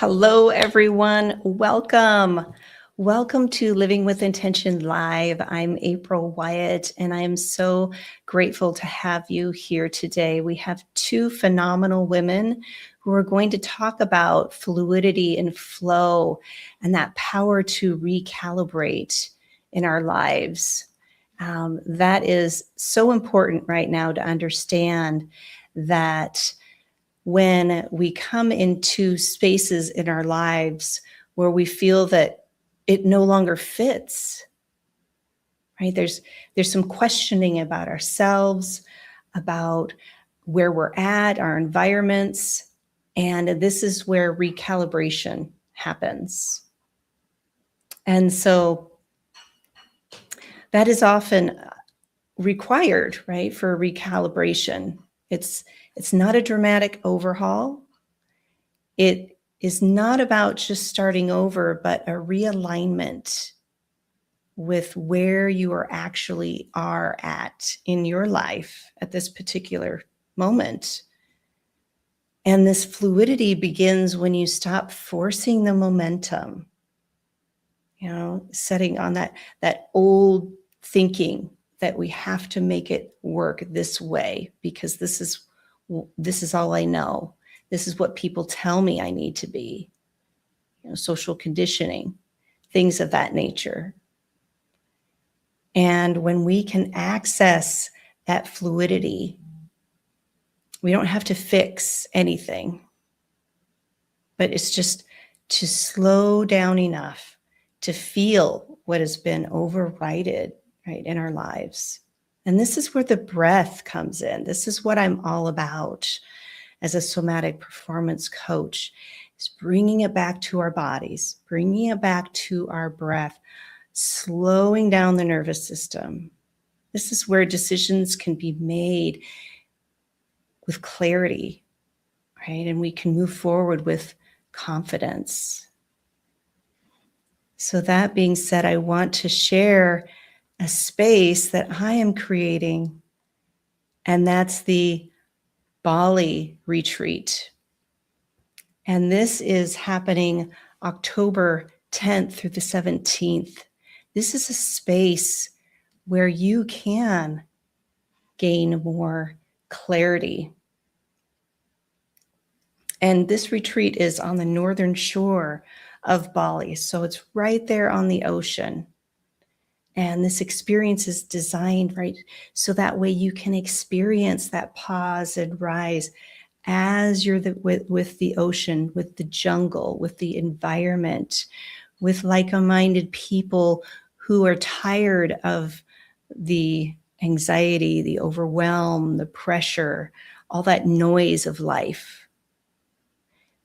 Hello, everyone. Welcome. Welcome to Living with Intention Live. I'm April Wyatt, and I am so grateful to have you here today. We have two phenomenal women who are going to talk about fluidity and flow and that power to recalibrate in our lives. That is so important right now to understand that when we come into spaces in our lives where we feel that it no longer fits, right? There's some questioning about ourselves, about where we're at, our environments, and this is where recalibration happens. And so that is often required, right, for recalibration. It's not a dramatic overhaul. It is not about just starting over, but a realignment with where you actually are at in your life at this particular moment. And this fluidity begins when you stop forcing the momentum, setting on that old thinking that we have to make it work this way because this is all I know. This is what people tell me I need to be, social conditioning, things of that nature. And when we can access that fluidity, we don't have to fix anything, but it's just to slow down enough to feel what has been overridden, right, in our lives. And this is where the breath comes in. This is what I'm all about as a somatic performance coach, is bringing it back to our bodies, bringing it back to our breath, slowing down the nervous system. This is where decisions can be made with clarity, right? And we can move forward with confidence. So that being said, I want to share a space that I am creating, and that's the Bali retreat. And this is happening October 10th through the 17th. This is a space where you can gain more clarity. And this retreat is on the northern shore of Bali. So it's right there on the ocean. And this experience is designed, right, so that way you can experience that pause and rise as you're with the ocean, with the jungle, with the environment, with like-minded people who are tired of the anxiety, the overwhelm, the pressure, all that noise of life.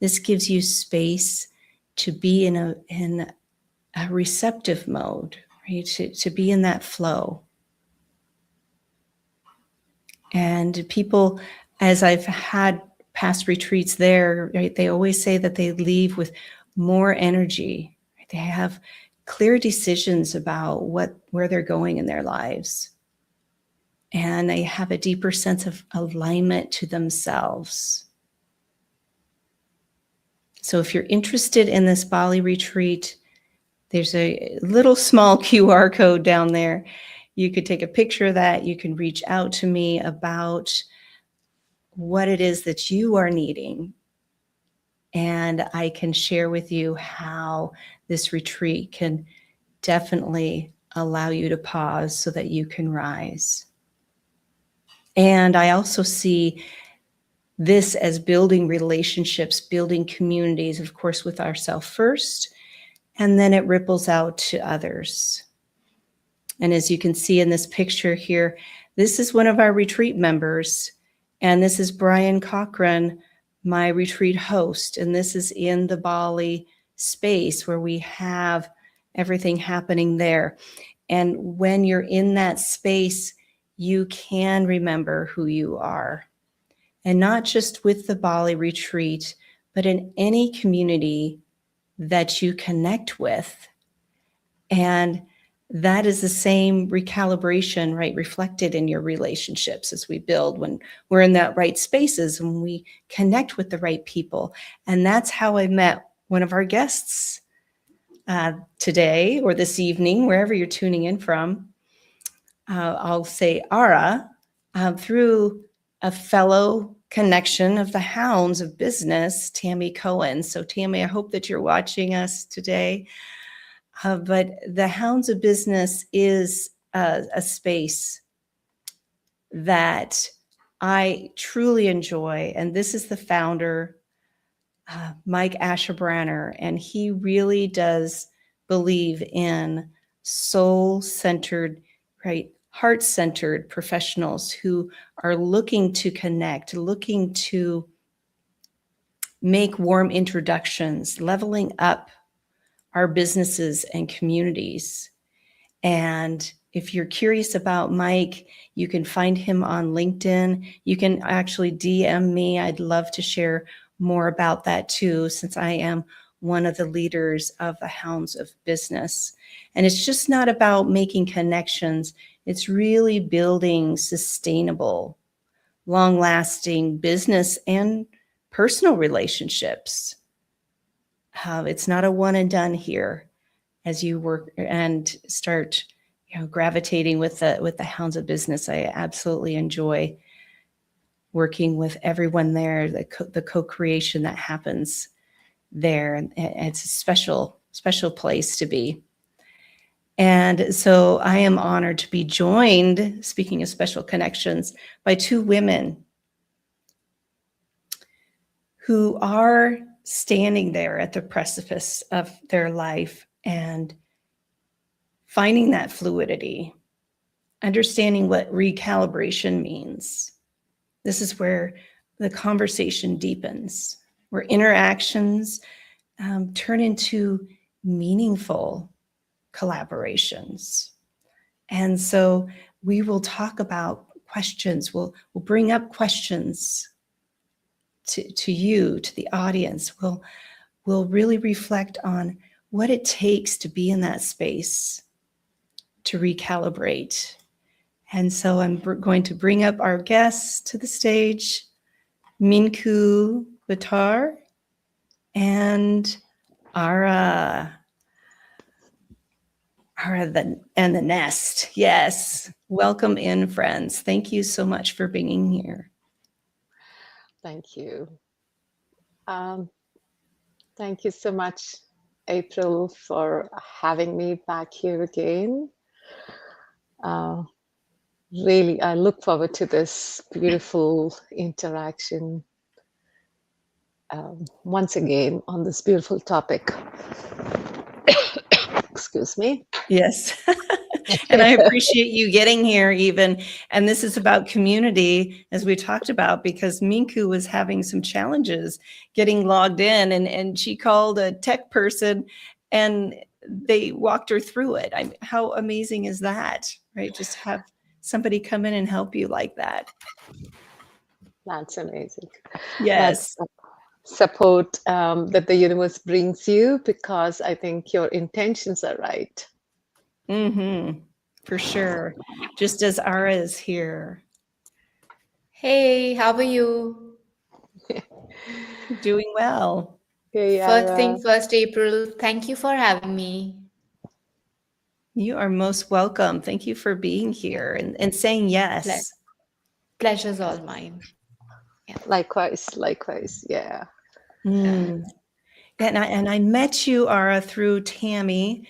This gives you space to be in a receptive mode, right? To be in that flow. And people, as I've had past retreats there, right, they always say that they leave with more energy. Right? They have clear decisions about where they're going in their lives. And they have a deeper sense of alignment to themselves. So if you're interested in this Bali retreat, there's a little small QR code down there. You could take a picture of that. You can reach out to me about what it is that you are needing. And I can share with you how this retreat can definitely allow you to pause so that you can rise. And I also see this as building relationships, building communities, of course, with ourselves first, and then it ripples out to others. And as you can see in this picture here, this is one of our retreat members, and this is Brian Cochran, my retreat host, and this is in the Bali space where we have everything happening there. And when you're in that space, you can remember who you are. And not just with the Bali retreat, but in any community that you connect with. And that is the same recalibration, right, reflected in your relationships as we build when we're in that right spaces and we connect with the right people. And that's how I met one of our guests today or this evening, wherever you're tuning in from. I'll say Ara, through a fellow connection of the Hounds of Business, Tammy Cohen. So Tammy, I hope that you're watching us today. But the Hounds of Business is a space that I truly enjoy. And this is the founder, Mike Asherbranner, and he really does believe in soul-centered, right, heart-centered professionals who are looking to connect, looking to make warm introductions, leveling up our businesses and communities. And if you're curious about Mike, you can find him on LinkedIn. You can actually DM me. I'd love to share more about that too, since I am one of the leaders of the Hounds of Business. And it's just not about making connections. It's really building sustainable, long-lasting business and personal relationships. It's not a one and done here. As you work and start, gravitating with the Hounds of Business, I absolutely enjoy working with everyone there. The co-creation that happens there, and it's a special place to be. And so I am honored to be joined, speaking of special connections, by two women who are standing there at the precipice of their life and finding that fluidity, understanding what recalibration means. This is where the conversation deepens, where interactions turn into meaningful collaborations. And so we will talk about questions. We'll bring up questions to you, to the audience. We'll really reflect on what it takes to be in that space, to recalibrate. And so I'm going to bring up our guests to the stage, Minnku Buttar and Ara and the Nest. Yes. Welcome in, friends. Thank you so much for being here. Thank you. Thank you so much, April, for having me back here again. Really, I look forward to this beautiful interaction once again on this beautiful topic. Excuse me. Yes. And I appreciate you getting here even. And this is about community, as we talked about, because Minnku was having some challenges getting logged in, and she called a tech person and they walked her through it. How amazing is that, right? Just have somebody come in and help you like that. That's amazing. Yes. That's support that the universe brings you, because I think your intentions are right. Mm-hmm. For sure. Just as Ara is here. Hey, how are you? Doing well. Hey, First Ara. thing first, April, thank you for having me. You are most welcome. Thank you for being here and saying yes. Pleasure's all mine. Yeah. Likewise. Yeah. Mm. And I met you, Ara, through Tammy,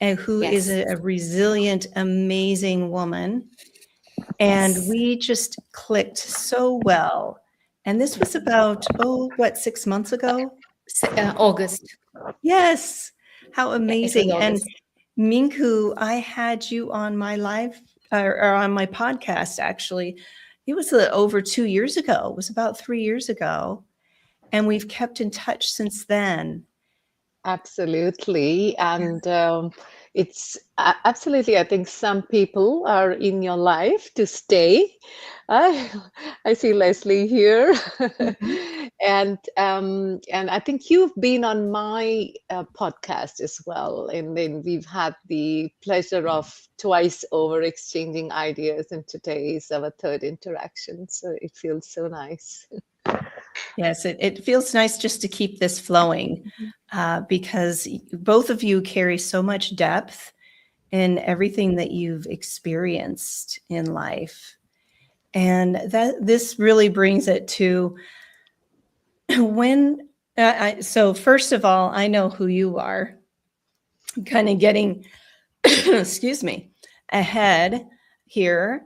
who is Yes. a resilient, amazing woman. And Yes. we just clicked so well. And this was about, 6 months ago? August. Yes. How Yeah, it was amazing. And August. Minnku, I had you on my live or on my podcast, actually. It was over 2 years ago. It was about 3 years ago. And we've kept in touch since then. Absolutely. And it's absolutely, I think some people are in your life to stay. I see Leslie here. Mm-hmm. And I think you've been on my podcast as well. And then we've had the pleasure of twice over exchanging ideas. And today is our third interaction. So it feels so nice. Yes, it feels nice just to keep this flowing. because both of you carry so much depth in everything that you've experienced in life. And that this really brings it to when, so first of all, I know who you are, kind of getting, excuse me, ahead here.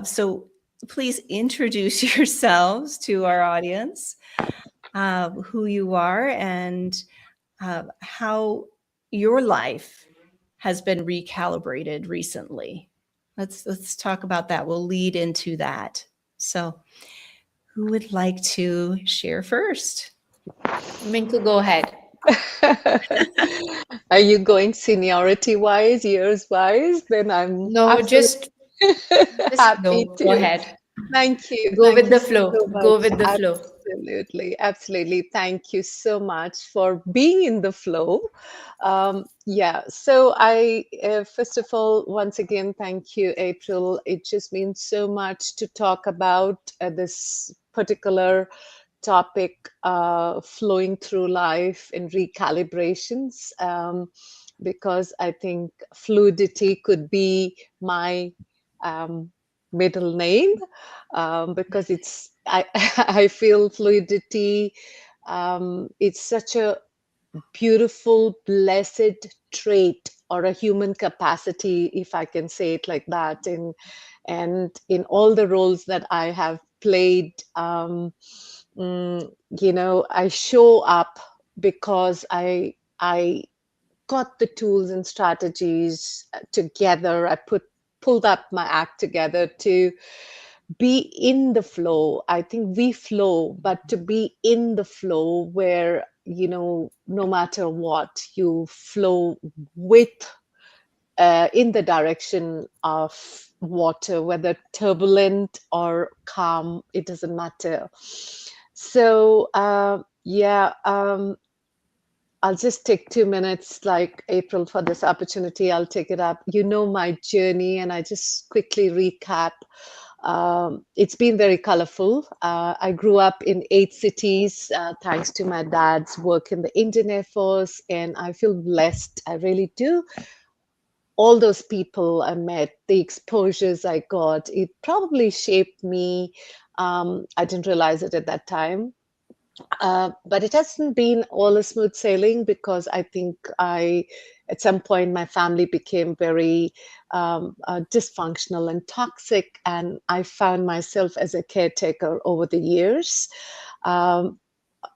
So please introduce yourselves to our audience, who you are and how your life has been recalibrated recently. Let's talk about that. We'll lead into that. So, who would like to share first? Minnku, go ahead. Are you going seniority wise, years wise? Then I'm No, absolutely happy go. Go to. ahead. Thank you. Go Thank with you the so flow. much. Go with the flow. Absolutely. Absolutely. Thank you so much for being in the flow. Yeah. So I, first of all, once again, thank you, April. It just means so much to talk about this particular topic, flowing through life and recalibrations, because I think fluidity could be my middle name, because it's I I feel fluidity. It's such a beautiful, blessed trait or a human capacity, if I can say it like that. And in all the roles that I have played, I show up because I got the tools and strategies together. I pulled up my act together to be in the flow. I think we flow, but to be in the flow where, no matter what, you flow with, in the direction of water, whether turbulent or calm, it doesn't matter. So, yeah, I'll just take 2 minutes, like April, for this opportunity. I'll take it up. You know my journey, and I just quickly recap. It's been very colorful. I grew up in 8 cities, thanks to my dad's work in the Indian Air Force, and I feel blessed. I really do. All those people I met, the exposures I got, it probably shaped me. I didn't realize it at that time. But it hasn't been all a smooth sailing, because I think at some point, my family became very dysfunctional and toxic, and I found myself as a caretaker over the years. Um,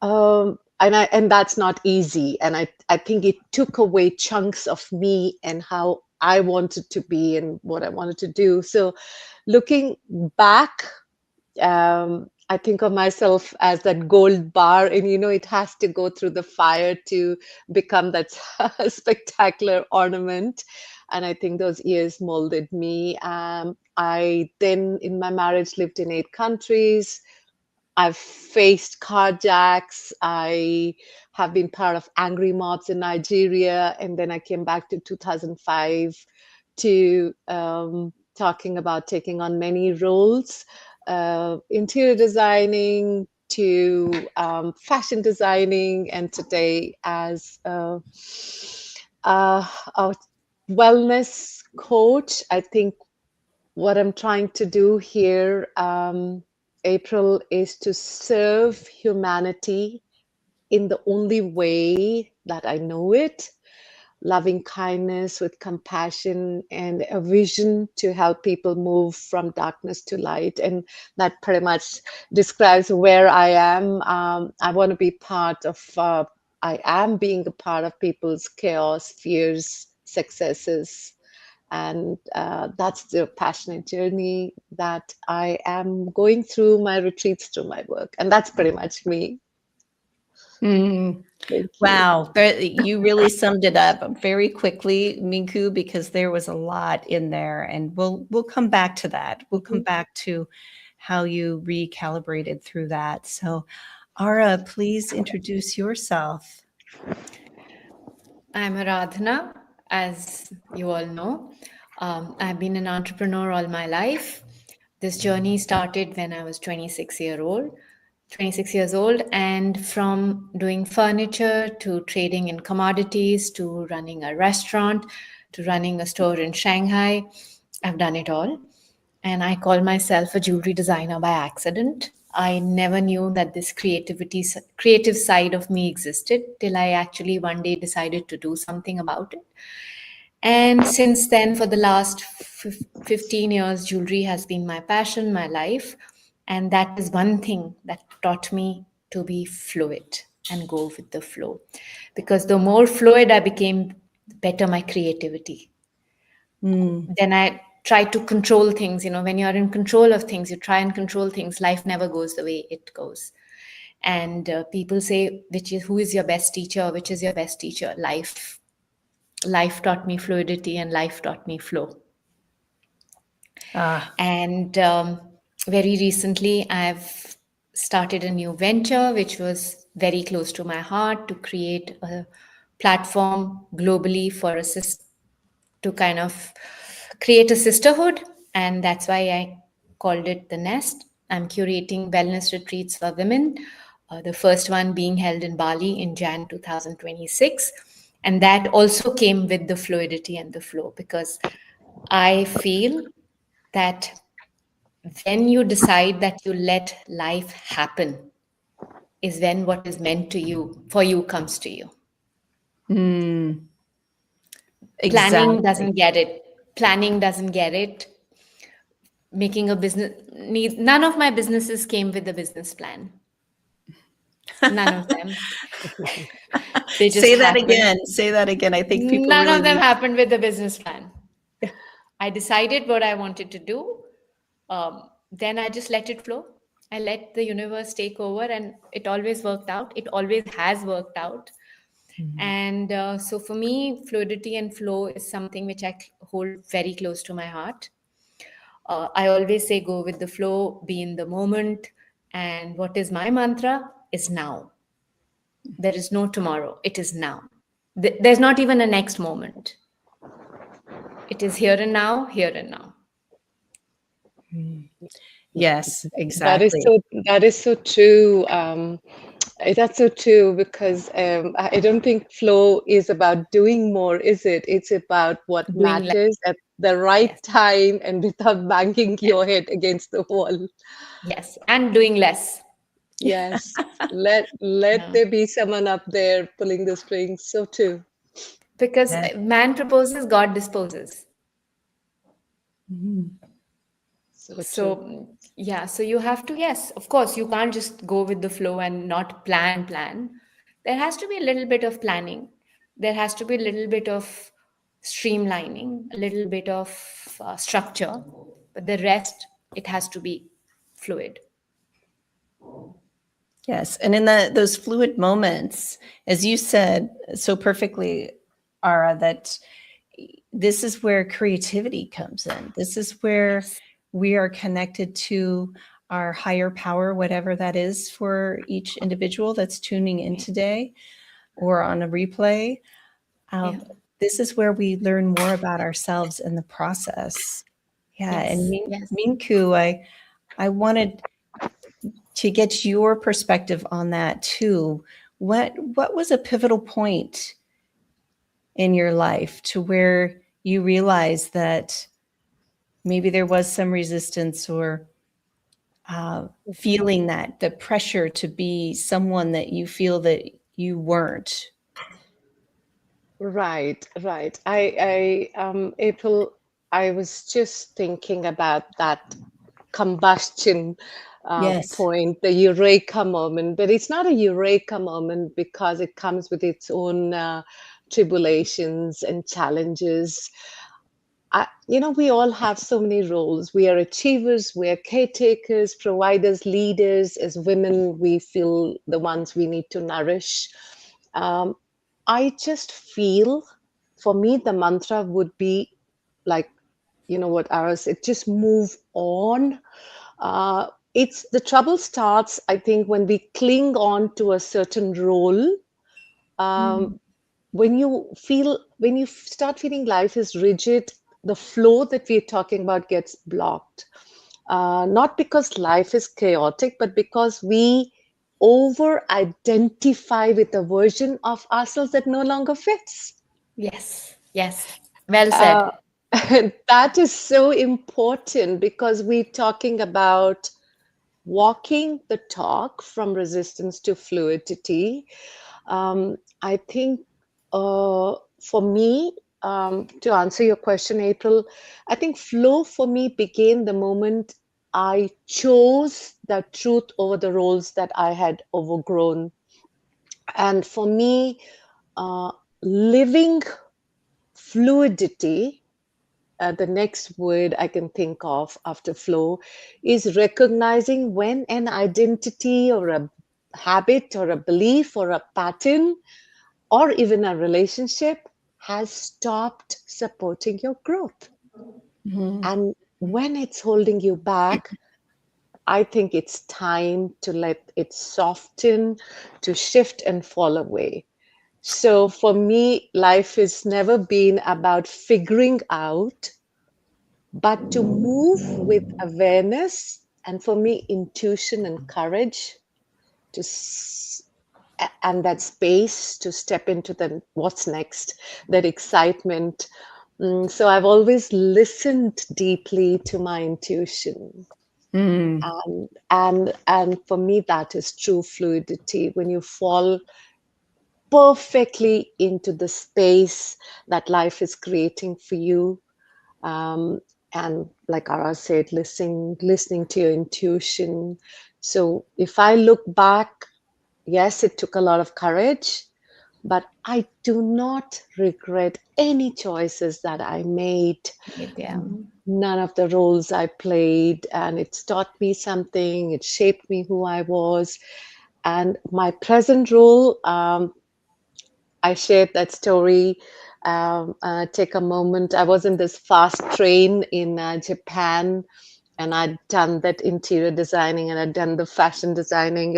and that's not easy. And I think it took away chunks of me and how I wanted to be and what I wanted to do. So looking back, I think of myself as that gold bar, and it has to go through the fire to become that spectacular ornament. And I think those years molded me. I then, in my marriage, lived in 8 countries. I've faced carjacks. I have been part of angry mobs in Nigeria. And then I came back to 2005 to talking about taking on many roles, interior designing to fashion designing, and today as a wellness coach. I think what I'm trying to do here, April, is to serve humanity in the only way that I know it, loving kindness with compassion and a vision to help people move from darkness to light. And that pretty much describes where I am. I want to be part of, I am being a part of people's chaos, fears, successes. And that's the passionate journey that I am going through my retreats, through my work. And that's pretty much me. Mm. Wow, you really summed it up very quickly, Minnku, because there was a lot in there, and we'll come back to that. We'll come back to how you recalibrated through that. So, Ara, please introduce yourself. I'm Aradhana, as you all know. I've been an entrepreneur all my life. This journey started when I was 26 years old. 26 years old, and from doing furniture to trading in commodities to running a restaurant to running a store in Shanghai, I've done it all. And I call myself a jewelry designer by accident. I never knew that this creative side of me existed till I actually one day decided to do something about it. And since then, for the last 15 years, jewelry has been my passion, my life. And that is one thing that taught me to be fluid and go with the flow. Because the more fluid I became, the better my creativity. Then I try to control things. When you're in control of things, you try and control things. Life never goes the way it goes. And people say, who is your best teacher? Which is your best teacher? Life. Life taught me fluidity, and life taught me flow. And very recently, I've started a new venture, which was very close to my heart, to create a platform globally to kind of create a sisterhood. And that's why I called it The Nest. I'm curating wellness retreats for women, the first one being held in Bali in Jan 2026. And that also came with the fluidity and the flow, because I feel that when you decide that you let life happen is when what is meant to you, for you, comes to you. Exactly. Planning doesn't get it. Making a business, none of my businesses came with a business plan. None of them. They just Say that happened. again. Say that again. I think people None really of them need- happened with a business plan. I decided what I wanted to do. Then I just let it flow. I let the universe take over, and it always worked out. It always has worked out. And so for me, fluidity and flow is something which I hold very close to my heart. I always say, go with the flow, be in the moment. And what is my mantra is now. There is no tomorrow. It is now. There's not even a next moment. It is here and now, here and now. Yes, exactly. That is so true. That's so true, because I don't think flow is about doing more, is it? It's about what Doing less. matters at the right Yes. time and without banging your head against the wall. Yes. And doing less. Yes. Let Yeah. there be someone up there pulling the strings. So true. Because Yeah. man proposes, God disposes. So true. So yeah, so you have to, yes, of course, you can't just go with the flow and not plan. There has to be a little bit of planning. There has to be a little bit of streamlining, a little bit of structure, but the rest, it has to be fluid. Yes. And in those fluid moments, as you said so perfectly, Ara, that this is where creativity comes in. This is where Yes. we are connected to our higher power, whatever that is for each individual that's tuning in today or on a replay. Yeah. This is where we learn more about ourselves in the process. Yeah. And Yes. Minnku, I wanted to get your perspective on that too. What was a pivotal point in your life to where you realized that maybe there was some resistance or feeling that the pressure to be someone that you feel that you weren't? Right. April, I was just thinking about that combustion Yes. point, the eureka moment. But it's not a eureka moment because it comes with its own tribulations and challenges. We all have so many roles. We are achievers, we are caretakers, providers, leaders. As women, we feel the ones we need to nourish. Um, I just feel, for me, the mantra would be like, what Ara said, just move on. It's the trouble starts, I think, when we cling on to a certain role. When you start feeling life is rigid, the flow that we're talking about gets blocked. Not because life is chaotic, but because we over-identify with a version of ourselves that no longer fits. Yes. Yes. Well said. That is so important because we're talking about walking the talk from resistance to fluidity. I think for me, to answer your question, April, I think flow for me began the moment I chose the truth over the roles that I had overgrown. And for me, living fluidity, the next word I can think of after flow, is recognizing when an identity or a habit or a belief or a pattern or even a relationship has stopped supporting your growth. Mhm. And when it's holding you back, I think it's time to let it soften, to shift and fall away. So for me, life has never been about figuring out, but to move with awareness, and for me, intuition and courage to and that space to step into the what's next, that excitement. So I've always listened deeply to my intuition. Mm. And for me, that is true fluidity, when you fall perfectly into the space that life is creating for you. um, and like Ara said, listening to your intuition. So if I look back, yes, it took a lot of courage, but I do not regret any choices that I made, Yeah. none of the roles I played, and it's taught me something, it shaped me who I was. And my present role, I shared that story. Take a moment. I was in this fast train in Japan, and I'd done that interior designing and I'd done the fashion designing,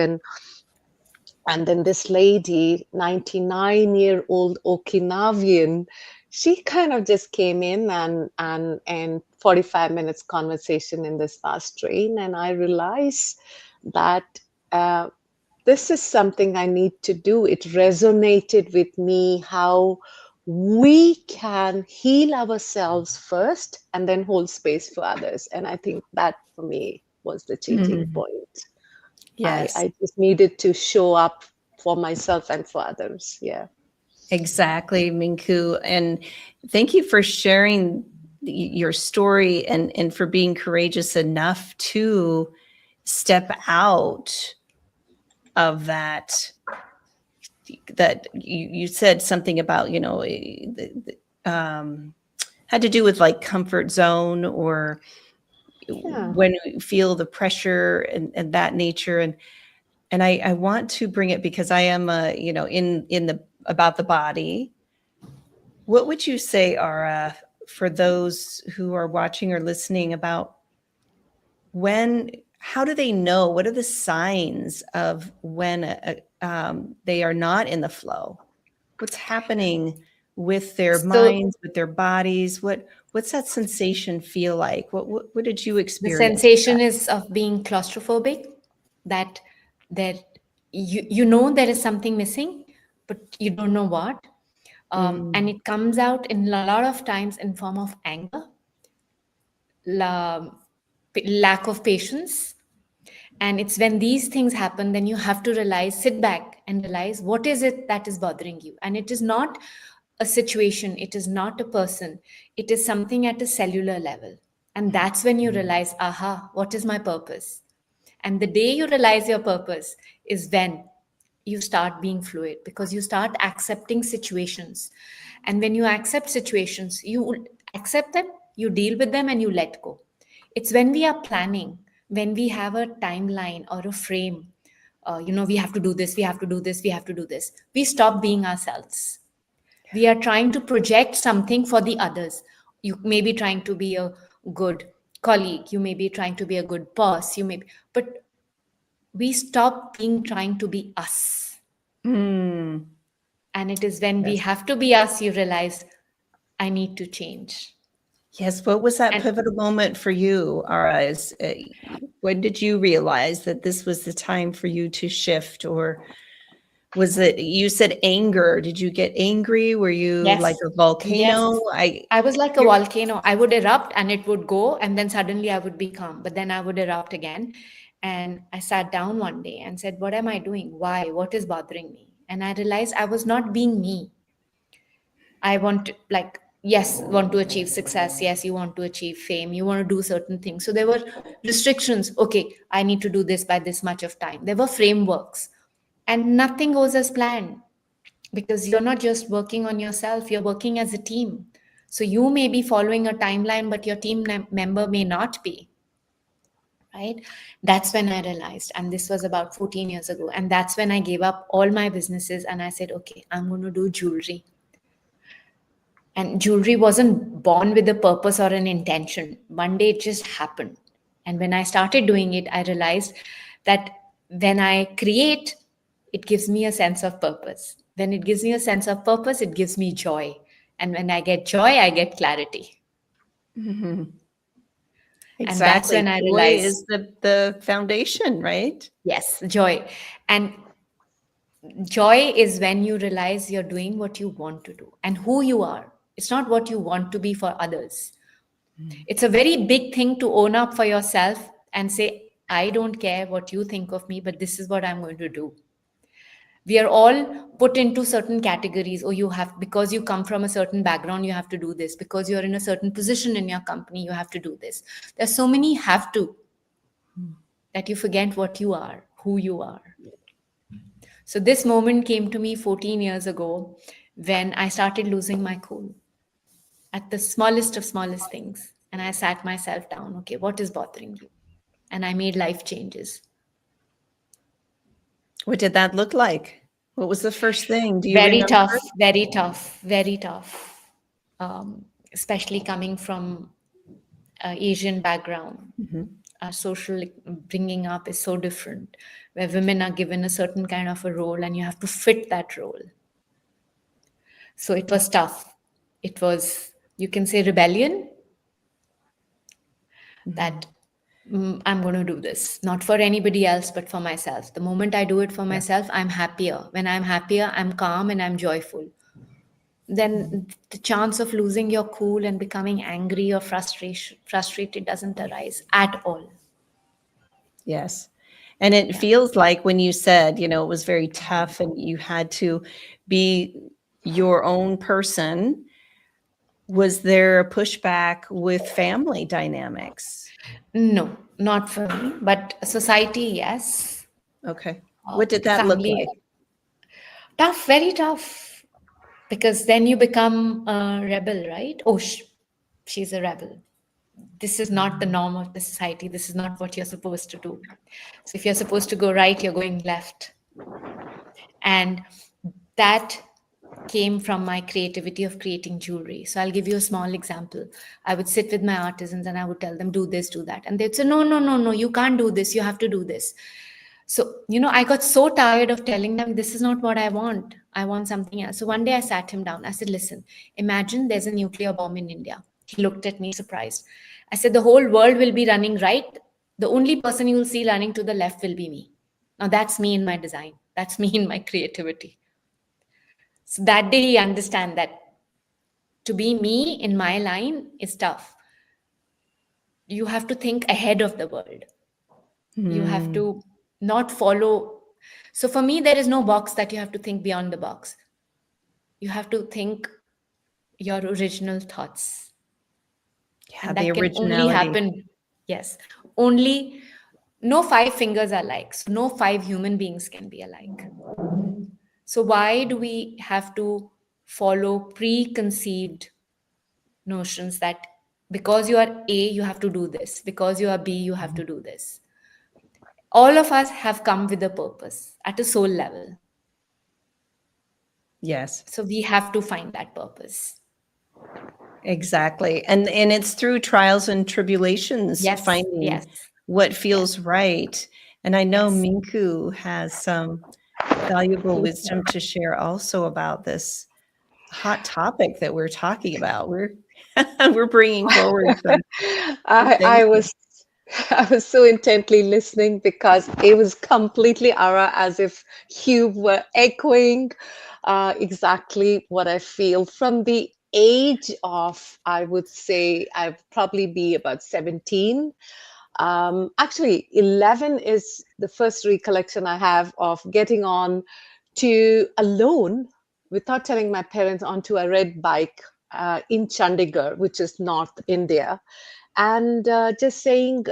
and then this lady, 99-year-old Okinawian, she kind of just came in and 45 minutes conversation in this fast train, and I realized that uh, this is something I need to do. It resonated with me how we can heal ourselves first and then hold space for others. And I think that for me was the changing Mhm. point. Yes, I just needed to show up for myself and for others. Yeah. exactly, Minku. And thank you for sharing your story and for being courageous enough to step out of that. That you said something about, had to do with like comfort zone, or Yeah. when you feel the pressure and that nature. And I want to bring it because I am in the about the body. What would you say, Ara, for those who are watching or listening, about how do they know? What are the signs of when they are not in the flow? What's happening with their So minds, with their bodies? What's that sensation feel like? What did you the experience with sensation is of being claustrophobic, that that you know there is something missing, but you don't know what. that? And it comes out in a lot of times in form of anger, la, lack of patience. And it's when these things happen, then you have to realize, sit back and realize what is it that is bothering you. And it is not a situation, it is not a person, it is something at a cellular level. And that's when you realize, aha, what is my purpose? And the day you realize your purpose is when you start being fluid, because you start accepting situations. And when you accept situations, you accept them, you deal with them, and you let go. It's when we are planning, when we have a timeline or a frame, we have to do this, we have to do this, we have to do this. We stop being ourselves. We are trying to project something for the others. You may be trying to be a good colleague, you may be trying to be a good boss, but we stop being trying to be us. Mm. And it is when we Yes. have to be us, you realize, I need to change. Yes. What was that And pivotal moment for you, Ara? When did you realize that this was the time for you to shift? Or was it, you said anger? Did you get angry? Were you Yes. like a volcano? Yes. I was like a volcano. I would erupt and it would go, and then suddenly I would be calm, but then I would erupt again. And I sat down one day and said, what am I doing? Why? What is bothering me? And I realized I was not being me. I want to, like, yes, want to achieve success. Yes, you want to achieve fame. You want to do certain things. So there were restrictions. Okay, I need to do this by this much of time. There were frameworks, and nothing goes as planned, because you're not just working on yourself, you're working as a team. So you may be following a timeline, but your team member may not be. Right? That's when I realized, and this was about 14 years ago. And that's when I gave up all my businesses and I said, okay, I'm going to do jewelry. And jewelry wasn't born with a purpose or an intention. One day it just happened. And when I started doing it, I realized that when I create, it gives me a sense of purpose. When it gives me a sense of purpose, it gives me joy. And when I get joy, I get clarity. Mm-hmm. Exactly. And that's when I realized, joy is the foundation, right? Yes, joy. And joy is when you realize you're doing what you want to do and who you are. It's not what you want to be for others. It's a very big thing to own up for yourself and say, I don't care what you think of me, but this is what I'm going to do. We are all put into certain categories. Or you have, because you come from a certain background, you have to do this. Because you're in a certain position in your company, you have to do this. There's so many have to that you forget what you are, who you are. So this moment came to me 14 years ago when I started losing my cool at the smallest of smallest things. And I sat myself down. Okay, what is bothering you? And I made life changes. What did that look like? What was the first thing? Do you Very remember? tough, very tough, very tough. Especially coming from an Asian background. Mm-hmm. Our social bringing up is so different, where women are given a certain kind of a role and you have to fit that role. So it was tough. It was, you can say, rebellion. That I'm going to do this, not for anybody else, but for myself. The moment I do it for myself, I'm happier. When I'm happier, I'm calm and I'm joyful. Then the chance of losing your cool and becoming angry or frustrated doesn't arise at all. Yes. And it feels like when you said, it was very tough and you had to be your own person, was there a pushback with family dynamics? No, not for me, but society, yes. Okay. What did that look like? Tough, very tough. Because then you become a rebel, right? Oh, she's a rebel. This is not the norm of the society. This is not what you're supposed to do. So if you're supposed to go right, you're going left. And that came from my creativity of creating jewelry. So I'll give you a small example. I would sit with my artisans and I would tell them, do this, do that. And they'd say, no, you can't do this. You have to do this. So, I got so tired of telling them, this is not what I want. I want something else. So one day I sat him down. I said, listen, imagine there's a nuclear bomb in India. He looked at me surprised. I said, the whole world will be running right. The only person you will see running to the left will be me. Now that's me in my design. That's me in my creativity. So that day he understand that to be me in my line is tough. You have to think ahead of the world. You have to not follow. So for me, there is no box that you have to think beyond the box. You have to think your original thoughts. Yeah, and the that can only originality. happen. Yes. Only, no 5 fingers are alike. So no 5 human beings can be alike. So why do we have to follow preconceived notions that because you are A, you have to do this. Because you are B, you have to do this. All of us have come with a purpose at a soul level. Yes. So we have to find that purpose. Exactly. And it's through trials and tribulations, finding what feels right. And I know Minnku has some valuable wisdom to share also about this hot topic that we're talking about. We're bringing forward some I was I was so intently listening because it was completely Ara, as if you were echoing exactly what I feel from the age of, I would say, I'd probably be about 17. Actually, 11 is the first recollection I have of getting on to alone without telling my parents onto a red bike in Chandigarh, which is North India, and just saying,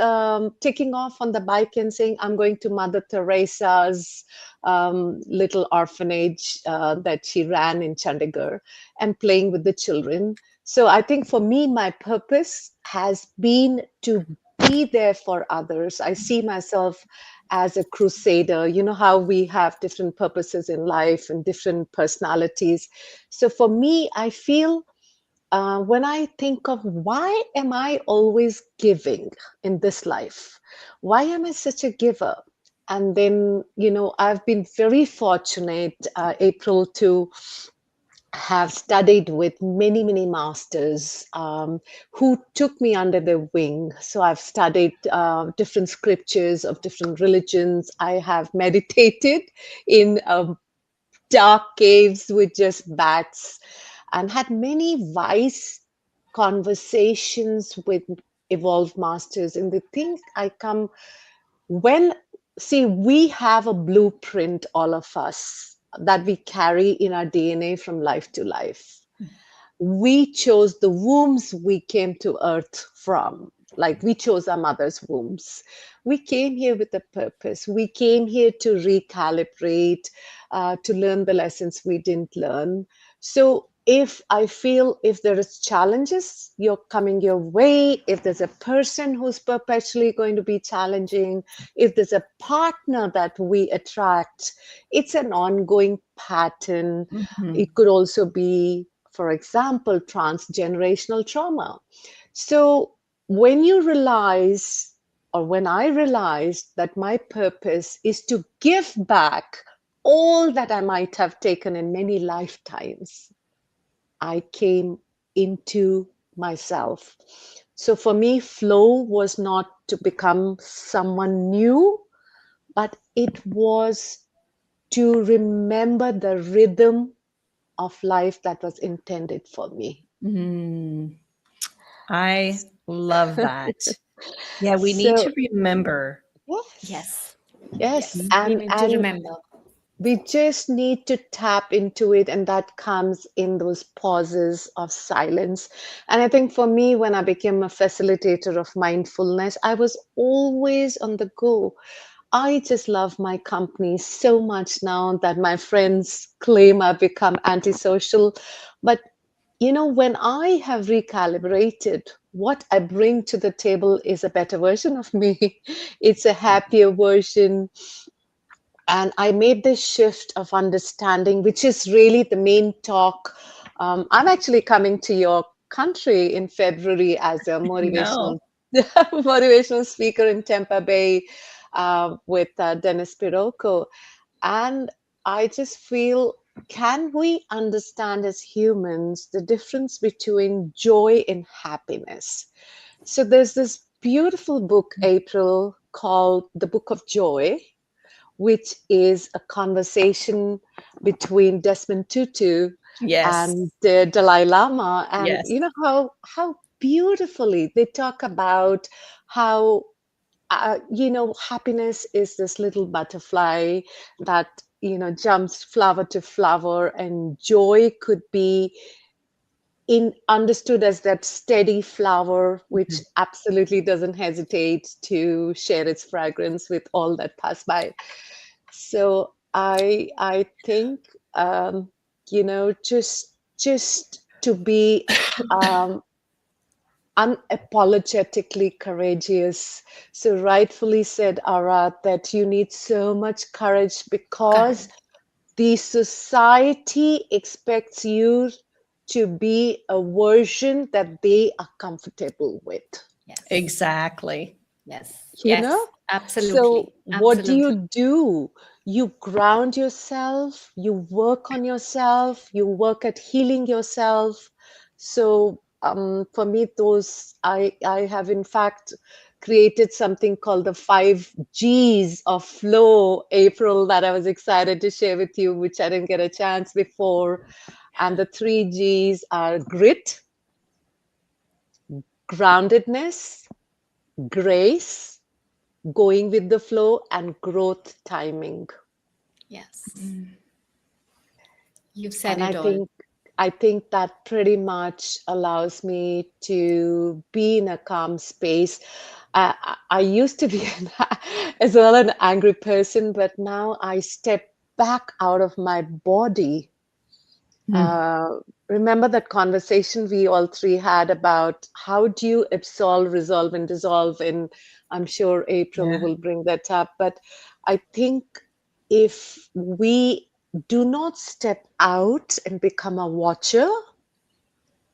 taking off on the bike and saying, I'm going to Mother Teresa's little orphanage that she ran in Chandigarh, and playing with the children. So I think for me, my purpose has been to be there for others. I see myself as a crusader. You know how we have different purposes in life and different personalities. So for me, I feel when I think of why am I always giving in this life? Why am I such a giver? And then, I've been very fortunate, April, to have studied with many, many masters who took me under their wing. So I've studied different scriptures of different religions. I have meditated in dark caves with just bats, and had many wise conversations with evolved masters. And the thing I come when see, we have a blueprint, all of us, that we carry in our DNA from life to life. We chose the wombs we came to earth from. Like, we chose our mother's wombs. We came here with a purpose. We came here to recalibrate, to learn the lessons we didn't learn. So if I feel, if there is challenges you're coming your way, if there's a person who's perpetually going to be challenging, if there's a partner that we attract, it's an ongoing pattern. It could also be, for example, transgenerational trauma. So when you realize, or when I realized that my purpose is to give back all that I might have taken in many lifetimes, I came into myself. So for me, flow was not to become someone new, but it was to remember the rhythm of life that was intended for me. I love that. Yeah, we need So to remember. Yes. yes, Yes. We and need to remember. we just need to tap into it, and that comes in those pauses of silence. And I think for me, when I became a facilitator of mindfulness, I was always on the go. I just love my company so much now that my friends claim I've become antisocial. But when I have recalibrated, what I bring to the table is a better version of me. It's a happier version. And I made this shift of understanding, which is really the main talk. I'm actually coming to your country in February as a No. motivational speaker in Tampa Bay with Dennis Piroko. And I just feel, can we understand as humans the difference between joy and happiness? So there's this beautiful book, April, called The Book of Joy, which is a conversation between Desmond Tutu Yes. and the Dalai Lama. And Yes. you know how beautifully they talk about how happiness is this little butterfly that jumps flower to flower, and joy could be understood as that steady flower which absolutely doesn't hesitate to share its fragrance with all that pass by. So I think just to be um, unapologetically courageous. So rightfully said, Ara, that you need so much courage because Correct. the society expects you to be a version that they are comfortable with. Yes. Exactly. Yes. you Yes. know Absolutely. so what Absolutely. do? You ground yourself, you work on yourself, you work at healing yourself. So for me, those I have in fact created something called the 5 Gs of flow, April, that I was excited to share with you, which I didn't get a chance before. And the 3 Gs are grit, groundedness, grace, going with the flow, and growth timing. Yes. You've said And it all. I think that pretty much allows me to be in a calm space. I used to be as well an angry person, but now I step back out of my body. Remember that conversation we all three had about how do you absolve, resolve, and dissolve? And I'm sure April will bring that up. But I think if we do not step out and become a watcher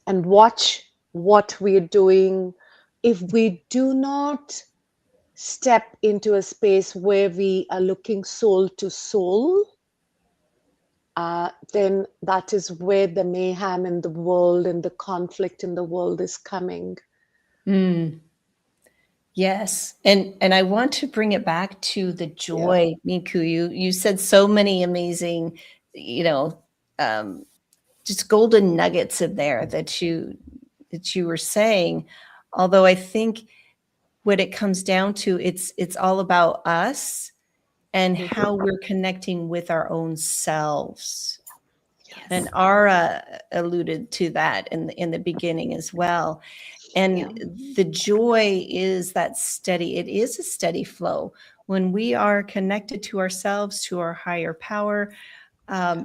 and watch what we're doing, if we do not step into a space where we are looking soul to soul, then that is where the mayhem in the world and the conflict in the world is coming. Yes. And I want to bring it back to the joy, Minnku. You said so many amazing, just golden nuggets in there that you were saying. Although I think what it comes down to, it's all about us and how we're connecting with our own selves. Yes. And Ara alluded to that in the beginning as well. And the joy is that steady, it is a steady flow. When we are connected to ourselves, to our higher power,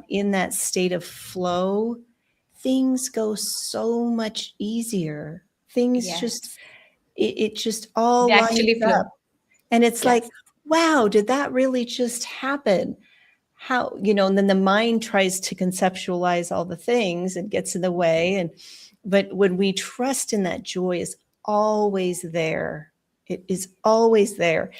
in that state of flow, things go so much easier. Things just, it just all They actually lines flow. up. And it's like, wow, did that really just happen? How, and then the mind tries to conceptualize all the things and gets in the way. But when we trust in that joy is always there, it is always there.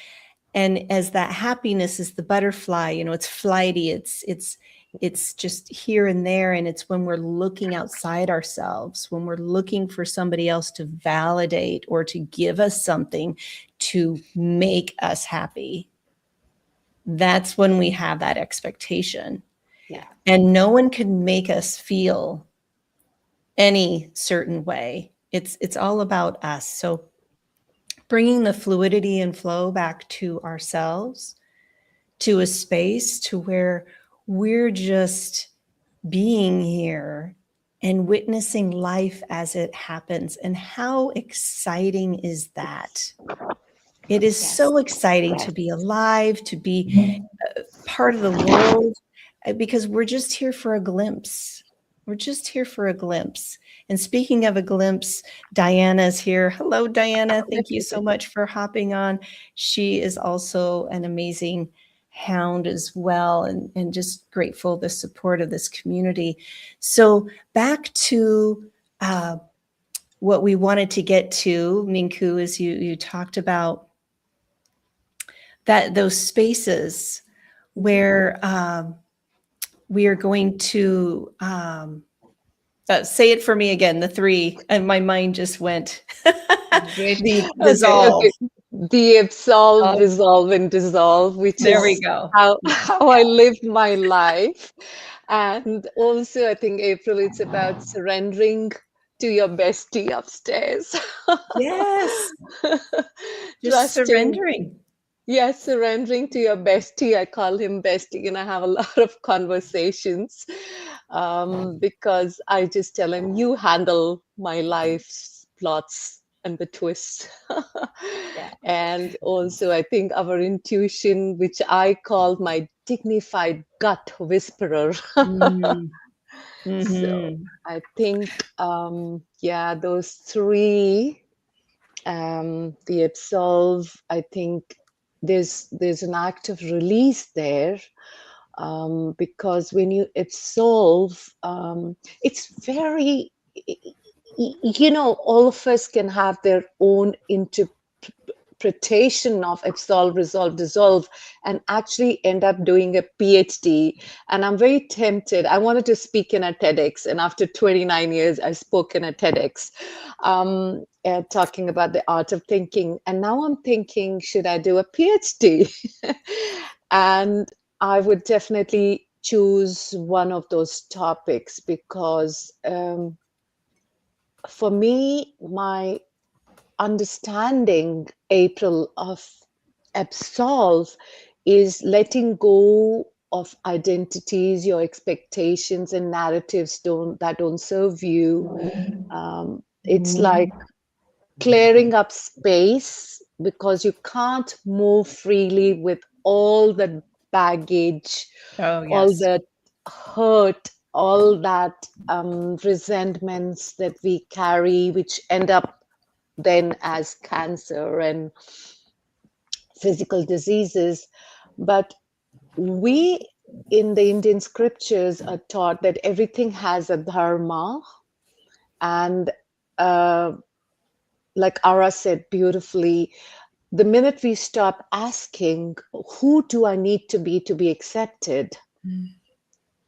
And as that happiness is the butterfly, it's flighty, it's just here and there. And it's when we're looking outside ourselves, when we're looking for somebody else to validate or to give us something to make us happy. That's when we have that expectation. And no one can make us feel any certain way. It's all about us. So bringing the fluidity and flow back to ourselves, to a space to where we're just being here and witnessing life as it happens. And how exciting is that? It is so exciting to be alive, to be part of the world, because we're just here for a glimpse. We're just here for a glimpse. And speaking of a glimpse, Diana's here. Hello, Diana. Thank you so much for hopping on. She is also an amazing hound as well, and just grateful the support of this community. So back to what we wanted to get to, Minnku, is you talked about those spaces where we are going to say it for me again, the 3, and my mind just went the dissolve. Okay. The absolve, resolve, and dissolve, which there is we go. how I live my life. And also, I think, April, it's about surrendering to your bestie upstairs. Yes. Just Trusting. surrendering. Yes, surrendering to your bestie. I call him bestie, and I have a lot of conversations because I just tell him, you handle my life's plots and the twists. And also, I think our intuition, which I call my dignified gut whisperer. So I think, those 3, the absolve, I think there's an act of release there, because when you absolve, it's very, all of us can have their own interpretation of absolve, resolve, dissolve, and actually end up doing a PhD. And I'm very tempted. I wanted to speak in a TEDx, and after 29 years, I spoke in a TEDx. talking about the art of thinking. And now I'm thinking, should I do a PhD? And I would definitely choose one of those topics because for me, my understanding, April, of absolve is letting go of identities, your expectations and narratives that don't serve you. It's like clearing up space because you can't move freely with all the baggage, Oh, all yes. the hurt, all that resentments that we carry, which end up then as cancer and physical diseases. But we in the Indian scriptures are taught that everything has a dharma. And like Ara said beautifully, the minute we stop asking, who do I need to be accepted?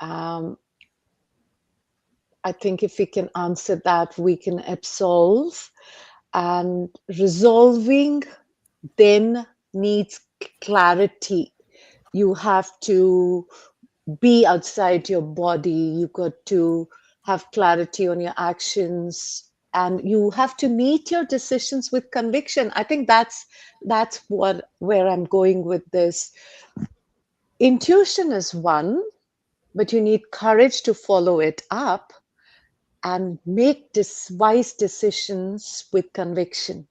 I think if we can answer that, we can absolve. And resolving then needs clarity. You have to be outside your body. You got to have clarity on your actions, and you have to meet your decisions with conviction. I think that's where I'm going with this. Intuition is one, but you need courage to follow it up and make wise decisions with conviction.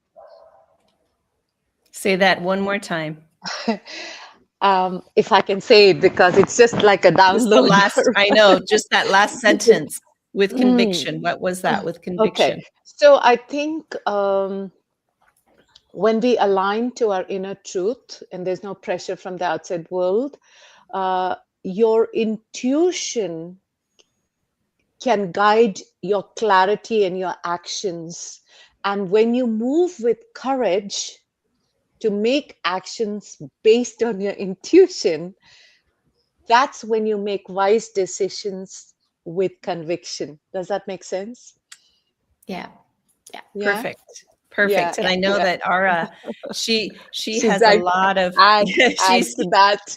Say that one more time. If I can say it, because it's just like a Just the download. last, I know, just that last sentence with conviction. What was that with Okay. conviction? So I think when we align to our inner truth and there's no pressure from the outside world, your intuition can guide your clarity and your actions. And when you move with courage to make actions based on your intuition, that's when you make wise decisions with conviction. Does that make sense? Yeah. Yeah. Perfect. And Yeah. I know that Ara, she She's has a lot of, add she's to that.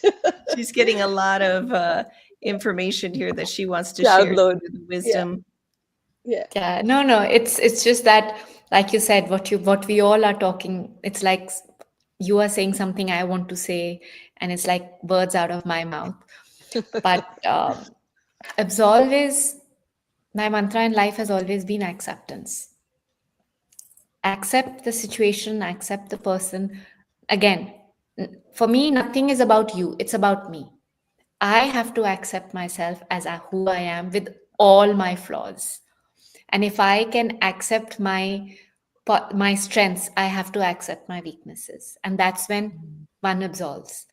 she's getting a lot of information here that she wants to share Download. through the wisdom. Yeah. No. It's just that, like you said, what we all are talking, it's like you are saying something I want to say, and it's like words out of my mouth. But absolve is, my mantra in life has always been acceptance. Accept the situation, accept the person. Again, for me, nothing is about you, it's about me. I have to accept myself as who I am with all my flaws. And if I can accept my strengths, I have to accept my weaknesses. And that's when one absolves,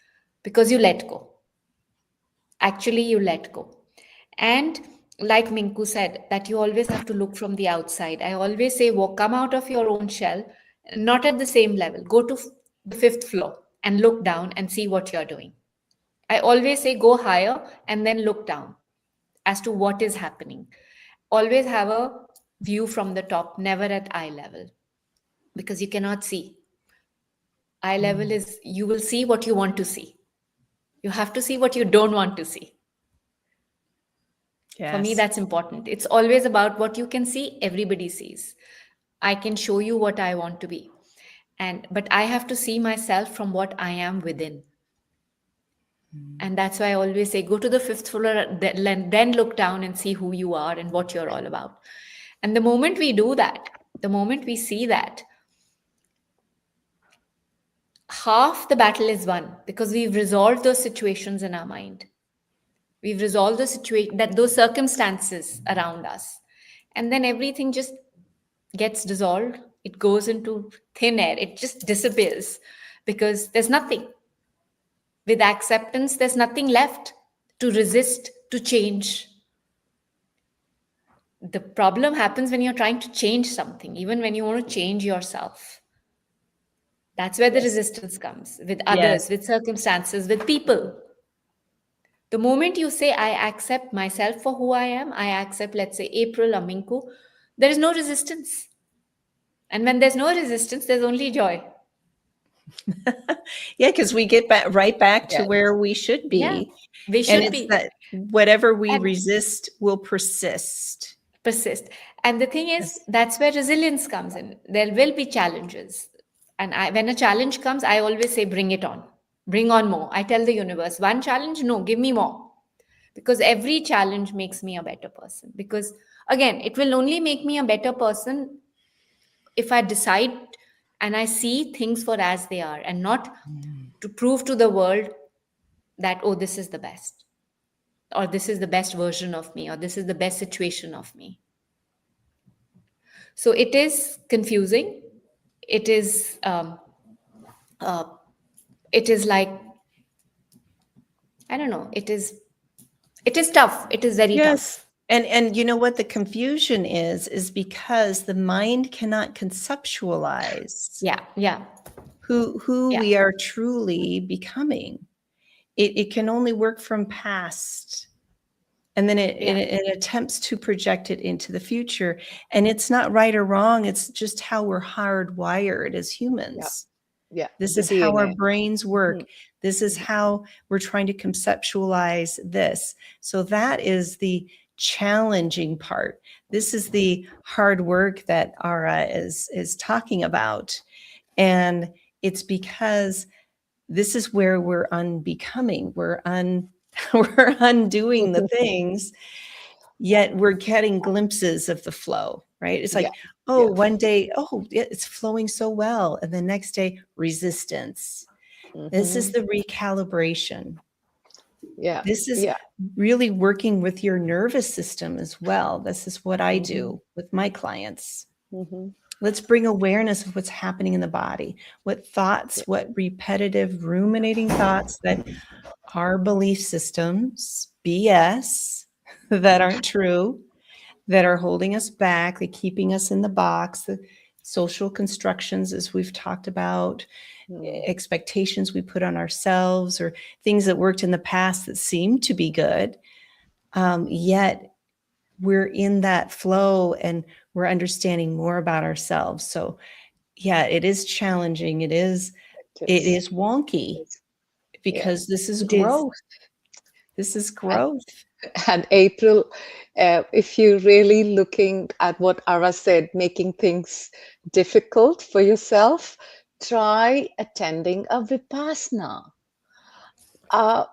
because you let go. Actually, you let go. And like Minku said, that you always have to look from the outside. I always say, come out of your own shell, not at the same level. Go to the fifth floor and look down and see what you're doing. I always say, go higher and then look down as to what is happening. Always have a view from the top, never at eye level, because you cannot see. Eye level is, you will see what you want to see. You have to see what you don't want to see. Yes. For me, that's important. It's always about what you can see, everybody sees. I can show you what I want to be. But I have to see myself from what I am within. And that's why I always say, go to the fifth floor, then look down and see who you are and what you're all about. And the moment we do that, the moment we see that, half the battle is won, because we've resolved those situations in our mind. We've resolved those circumstances around us. And then everything just gets dissolved. It goes into thin air. It just disappears, because there's nothing. With acceptance, there's nothing left to resist, to change. The problem happens when you're trying to change something, even when you want to change yourself. That's where the resistance comes, with others, with circumstances, with people. The moment you say, I accept myself for who I am, I accept, let's say, April or Minku, there is no resistance. And when there's no resistance, there's only joy. Yeah, because we get right back to Yes. where we should be. Yeah, we And should it's be. that whatever we And resist will persist. persist. And the thing is, Yes. that's where resilience comes in. There will be challenges. And when a challenge comes, I always say, bring it on. Bring on more. I tell the universe, one challenge, no, give me more. Because every challenge makes me a better person. Because again, it will only make me a better person if I decide and I see things for as they are, and not to prove to the world that, oh, this is the best, or this is the best version of me, or this is the best situation of me. So it is confusing. It is uh, it is like, I don't know, it is tough. It is very Yes. tough. And you know what the confusion is because the mind cannot conceptualize Yeah, yeah, who yeah, we are truly becoming. It can only work from past. And then yeah, it attempts to project it into the future. And it's not right or wrong. It's just how we're hardwired as Yeah. humans. Yeah. This The is how our DNA. brains work. This is Mhm. how we're trying to conceptualize this. So that is the challenging part. This is the hard work that Ara is talking about. And it's because this is where we're unbecoming. We're we're undoing the things, yet we're getting glimpses of the flow, right? It's Yeah. like, oh, Yeah. one day, oh, it's flowing so well. And the next day, resistance. This is Mhm. the recalibration. Yeah. This is Yeah. really working with your nervous system as well. This is what I Mhm. do with my clients. Mhm. Let's bring awareness of what's happening in the body, what thoughts, Yeah. what repetitive, ruminating thoughts that are belief systems, BS, that aren't true, that are holding us back, that keeping us in the box, the social constructions, as we've talked about, Mm. expectations we put on ourselves, or things that worked in the past that seemed to be good. Yet we're in that flow and we're understanding more about ourselves. So yeah, it is challenging. It is It is. wonky It's- Yeah. because this is it is. growth. This is And, growth. and April, if you're really looking at what Ara said, making things difficult for yourself, try attending a Vipassana. Uh,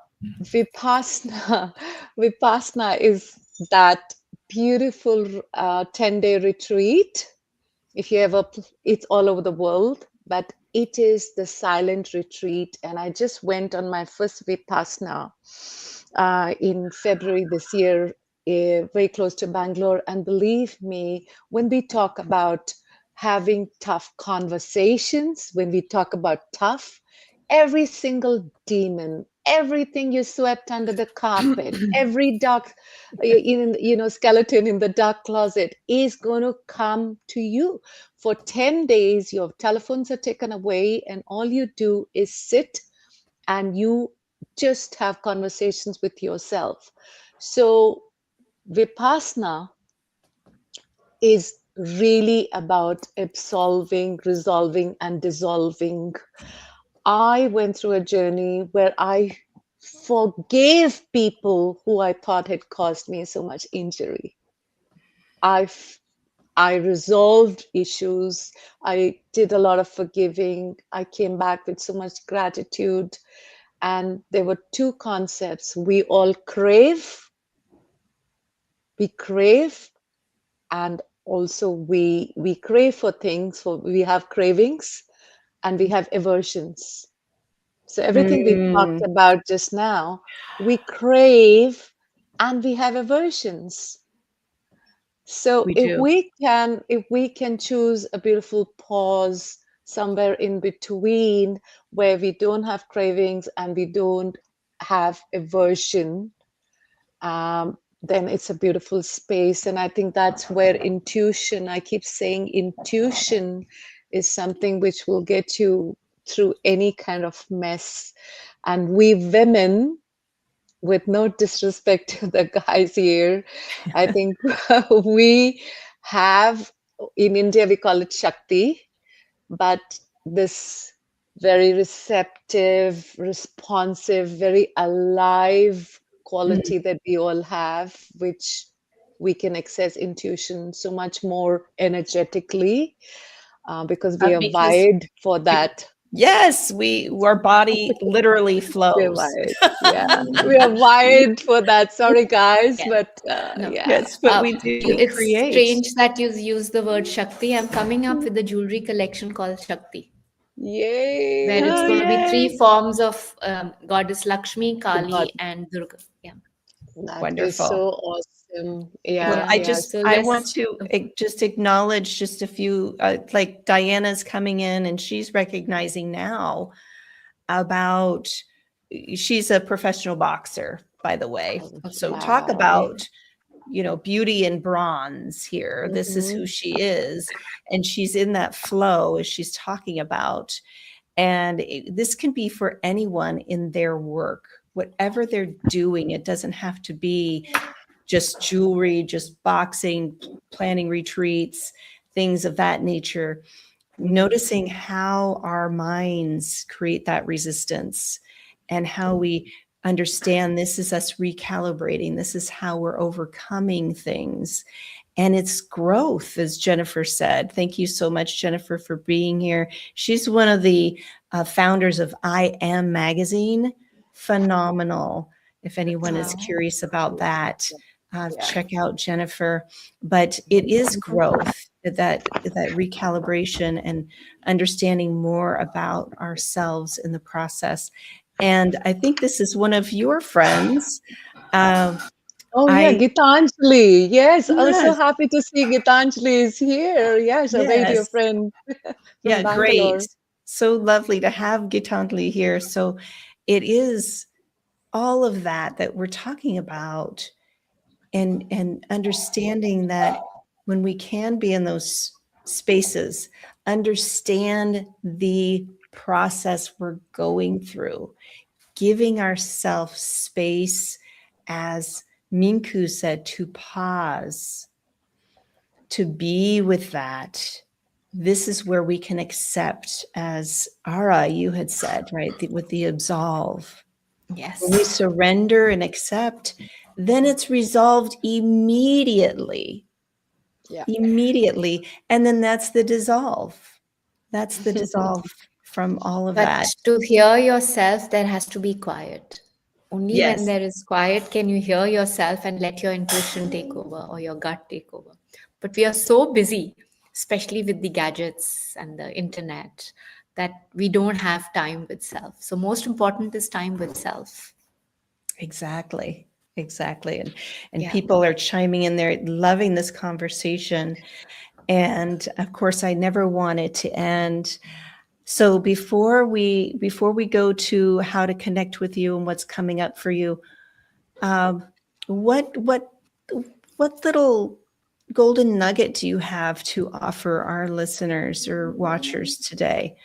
Vipassana, Vipassana is that beautiful 10-day retreat. If you ever, it's all over the world, but it is the silent retreat. And I just went on my first Vipassana in February this year, very close to Bangalore. And believe me, when we talk about having tough conversations, when we talk about tough, every single demon, everything you swept under the carpet, every dark, skeleton in the dark closet is going to come to you. For 10 days, your telephones are taken away, and all you do is sit and you just have conversations with yourself. So, Vipassana is really about absolving, resolving, and dissolving. I went through a journey where I forgave people who I thought had caused me so much injury. I I resolved issues. I did a lot of forgiving. I came back with so much gratitude. And there were two concepts. We crave, and also we crave for things, for we have cravings and we have aversions. So everything we talked Mm, about just now, we crave and we have aversions. So we do. if we can choose a beautiful pause somewhere in between where we don't have cravings and we don't have aversion, then it's a beautiful space. And I think that's where intuition, I keep saying intuition is something which will get you through any kind of mess. And we women, with no disrespect to the guys here, I think we have in India we call it Shakti, but this very receptive, responsive, very alive quality that we all have, which we can access intuition so much more energetically because we are Because wired for that. yes, our body literally We're flows. wired. Yeah, we are wired for that. Sorry, guys, Yeah. but No. yeah. That's what we do. We It's create. strange that you use the word Shakti. I'm coming up with a jewelry collection called Shakti, Yay. where it's Oh, going to be yay. 3 forms of Goddess Lakshmi, The God, Kali, and Durga. Yeah. that is Wonderful. so awesome. Well, Yeah, Yeah. yeah. So I want let's. to just acknowledge just a few, like Diana's coming in and she's recognizing now about, she's a professional boxer, by the way. So talk Wow. about, beauty in bronze here. This is who Mhm. she is. And she's in that flow as she's talking about. And this can be for anyone in their work, whatever they're doing. It doesn't have to be just jewelry, just boxing, planning retreats, things of that nature. Noticing how our minds create that resistance and how we understand this is us recalibrating. This is how we're overcoming things. And it's growth, as Jennifer said. Thank you so much, Jennifer, for being here. She's one of the founders of I Am Magazine. Phenomenal. If anyone is Wow. curious about that, Yeah. check out Jennifer. But it is growth, that recalibration and understanding more about ourselves in the process. And I think this is one of your friends. Oh yeah, I Gitanjali. Yes, also Yes, happy to see Gitanjali is here. Yes, a very dear yes. friend from Yeah, great. Bangalore. So lovely to have Gitanjali here. So it is all of that we're talking about, and understanding that when we can be in those spaces, understand the process we're going through, giving ourselves space, as Minnku said, to pause, to be with that. This is where we can accept, as Ara, you had said, right, with the absolve. When we Yes. surrender and accept, then it's resolved immediately. Yeah. Immediately. And then that's the dissolve. That's the dissolve from all of But that. to hear yourself, there has to be quiet. Only when Yes, there is quiet can you hear yourself and let your intuition take over or your gut take over. But we are so busy, especially with the gadgets and the internet, that we don't have time with self. So, most important is time with self. exactly. Exactly. And Yeah. people are chiming in there, loving this conversation. And of course, I never want it to end. So before we go to how to connect with you and what's coming up for you, what little golden nugget do you have to offer our listeners or watchers today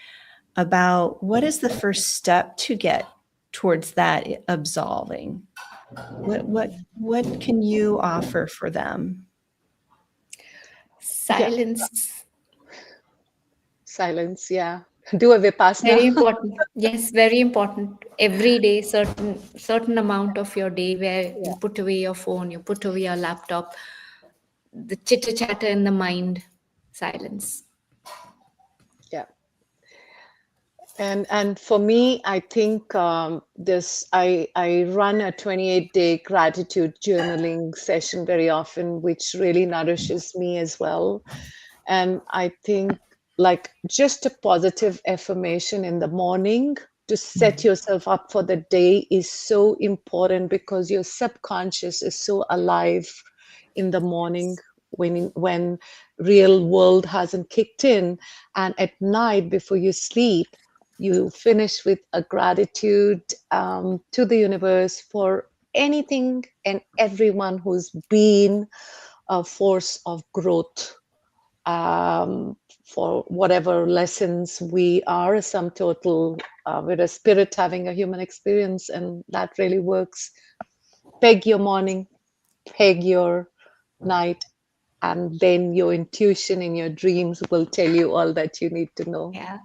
about what is the first step to get towards that absolving? What can you offer for them? Yeah. Silence. Silence. Yeah. Do a Very Vipassana. important. Yes, very important. Every day, certain amount of your day where Yeah. you put away your phone, you put away your laptop, the chitter chatter in the mind, silence. Yeah. And for me, I think this I run a 28-day gratitude journaling session very often, which really nourishes me as well. And I think like just a positive affirmation in the morning to set yourself up for the day is so important because your subconscious is so alive in the morning when real world hasn't kicked in, and at night before you sleep you finish with a gratitude to the universe for anything and everyone who's been a force of growth, for whatever lessons we are a sum total. We're a spirit having a human experience, and that really works. Peg your morning, peg your night, and then your intuition in your dreams will tell you all that you need to know. Yeah.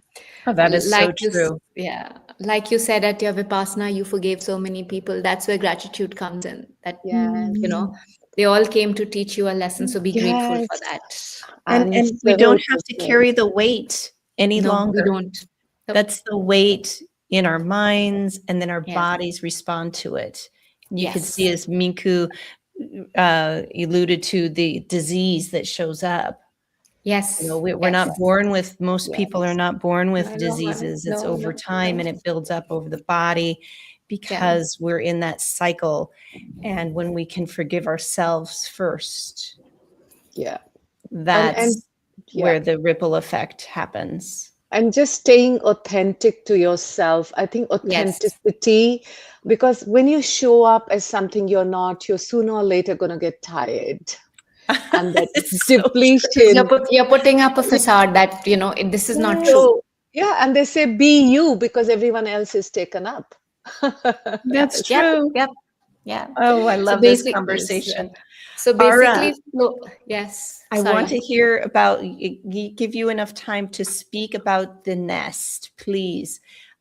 Oh, that is so true. Yeah, like you said at your Vipassana, you forgave so many people. That's where gratitude comes in. That, Yes, they all came to teach you a lesson. So be grateful for yes, that. and And we don't Saroj have as to well. carry the weight any No, we longer. don't. Nope. That's the weight in our minds, and then our Yes. bodies respond to it. You can see, Yes. as Minku alluded to, the disease that shows up. You know, Yes. we're Yes. not born with, most people are Yes, not born with I know, right? diseases. It's No, over no, time, no. and it builds up over the body Yeah. because we're in that cycle. And when we can forgive ourselves first, yeah, and that's yeah, where the ripple effect happens. and just staying authentic to yourself. I think Yes. authenticity, because when you show up as something you're not, you're sooner or later going to get tired, and that It's so true. Because depletion. you're putting up a facade that, this is not Yes. true. Yeah, and they say be you because everyone else is taken up. That's Yep. true. Yep. Yeah. Oh, I So love this basic conversation. so Ara, basically flow. Yes. I want Sorry. to hear about, give you enough time to speak about the nest, please.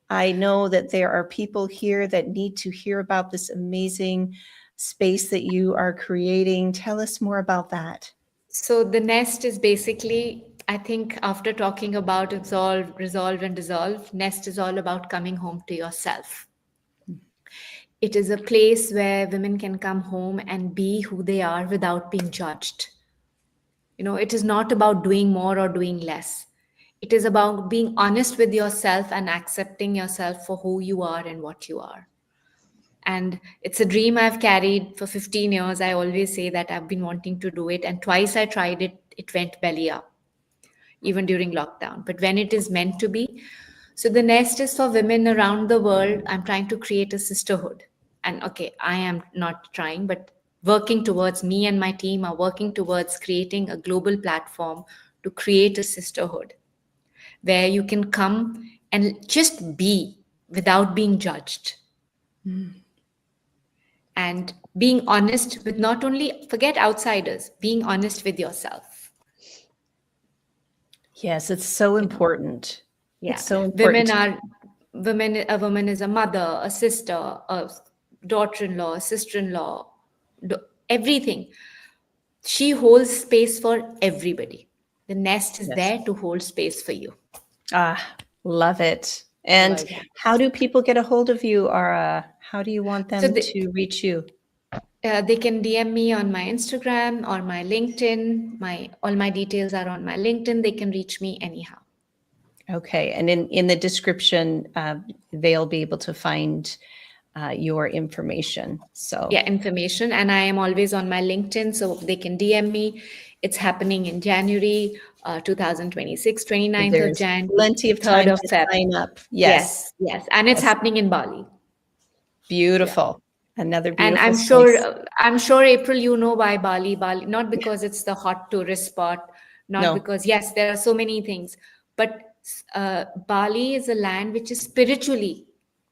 I know that there are people here that need to hear about this amazing space that you are creating. Tell us more about that. So the nest is basically, I think after talking about absolve, resolve, and dissolve, nest is all about coming home to yourself. It is a place where women can come home and be who they are without being judged. It is not about doing more or doing less. It is about being honest with yourself and accepting yourself for who you are and what you are. And it's a dream I've carried for 15 years. I always say that I've been wanting to do it. And twice I tried it, it went belly up, even during lockdown. But when it is meant to be, so the nest is for women around the world. I'm trying to create a sisterhood. And okay, I am not trying, but working towards, me and my team are working towards creating a global platform to create a sisterhood where you can come and just be without being judged. And being honest with, not only forget outsiders, being honest with yourself. Yes, it's so important. Yeah. It's so important. A woman is a mother, a sister, a daughter-in-law, a sister-in-law, everything. She holds space for everybody. The nest is Yes. there to hold space for you. Love it. And Like, how do people get a hold of you, Ara? How do you want them So to reach you? they can DM me on my Instagram or my LinkedIn. All my details are on my LinkedIn. They can reach me anyhow. Okay. And in the description, they'll be able to find your information. So Yeah, information. And I am always on my LinkedIn, so they can DM me. It's happening in January 2026, 29th of there's Jan, plenty of 3rd time of to Feb. sign up. Yes. Yes. And it's Yes. happening in Bali. Beautiful. Another And beautiful space. I'm sure, April, you know why Bali. Bali, not because it's the hot tourist spot, not No. because, yes, there are so many things, but Bali is a land which is spiritually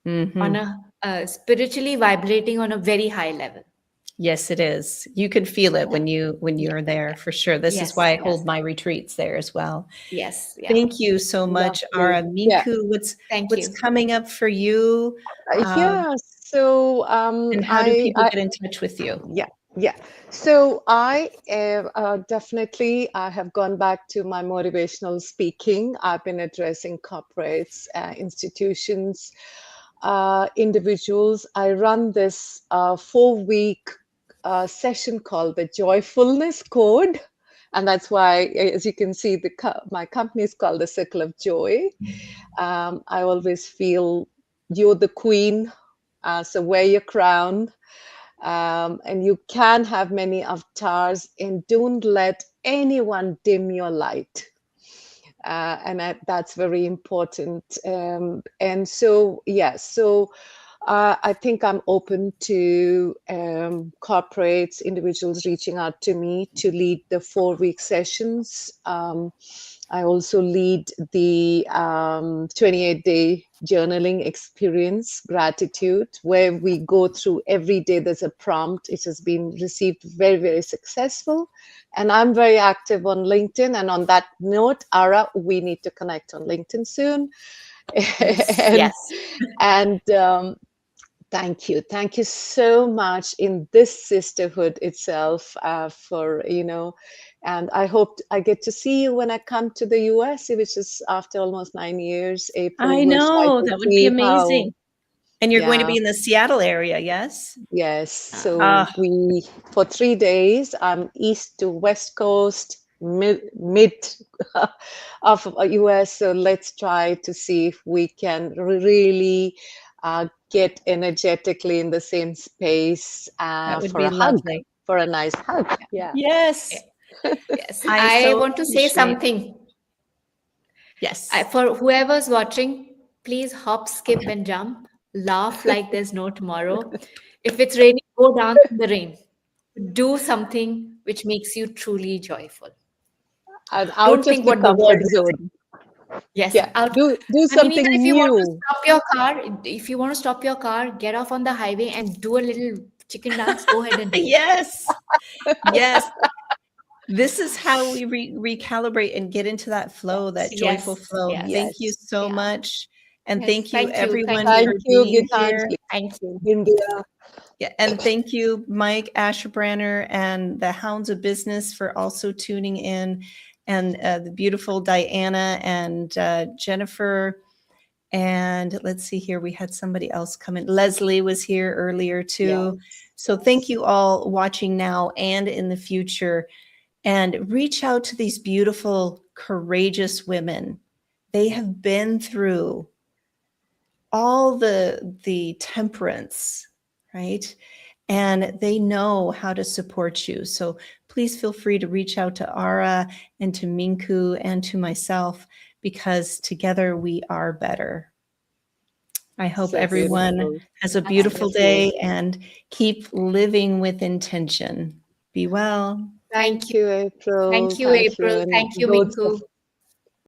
Mhm. spiritually vibrating on a very high level. Yes, it is. You can feel it when you're there, for sure. This is Yes, why I yes, hold my retreats there as well. yes, yeah. Thank you so much, lovely. Ara. Yeah. Minku, Thank what's you. coming up for you? Yeah. So And how do people get in touch with you? yeah, yeah. So I definitely I have gone back to my motivational speaking. I've been addressing corporates, institutions, individuals. I run this 4-week session called the Joyfulness Code. And that's why, as you can see, my company is called the Circle of Joy. I always feel you're the queen, so wear your crown. And you can have many avatars, and don't let anyone dim your light. And that's very important. And so, yeah, so I think I'm open to corporates, individuals reaching out to me to lead the 4-week sessions. I also lead the 28-day journaling experience, gratitude, where we go through every day. There's a prompt. It has been received very, very successful. And I'm very active on LinkedIn. And on that note, Ara, we need to connect on LinkedIn soon. Yes. And thank you. Thank you so much in this sisterhood itself for, and I hope I get to see you when I come to the US, which is after almost 9 years. April, I we'll try know. to That would be see how, amazing. And you're going to yeah, be in the Seattle area, yes? yes. So Ah, for 3 days, east to west coast, mid of US. So let's try to see if we can really get energetically in the same space that would for be a hug, lovely. for a nice hug. Yeah. Yes. Yes, I I so want to say appreciate. something. Yes. For whoever's watching, please hop, skip, and jump. Laugh like there's no tomorrow. If it's raining, go dance in the rain. Do something which makes you truly joyful. And Don't out of think the what the world comfort is saying. zone. Yes, Yeah. out. Do I mean, even something if you want to new. stop your car, if you want to stop your car, get off on the highway and do a little chicken dance. Go ahead and do it. Yes. Yes. This is how we recalibrate and get into that flow, that joyful Yes, flow. yes, Thank you Yes. so yeah. much. And Yes, thank you, thank you, thank everyone, you, Thank for you, being Gitanjali. here. thank you. India. Yeah, and thank you, Mike Asherbranner and the Hounds of Business for also tuning in, and the beautiful Diana and Jennifer. And let's see here, we had somebody else come in. Leslie was here earlier too. So thank you all watching now and in the future. And reach out to these beautiful, courageous women. They have been through all the temperance, right? And they know how to support you. So please feel free to reach out to Ara and to Minnku and to myself, because together we are better. I hope So everyone beautiful. has a beautiful Absolutely. day and keep living with intention. Be well. Thank Thank you. you, April. Thank you, Thank you. April. And Thank you, loads of Minnku.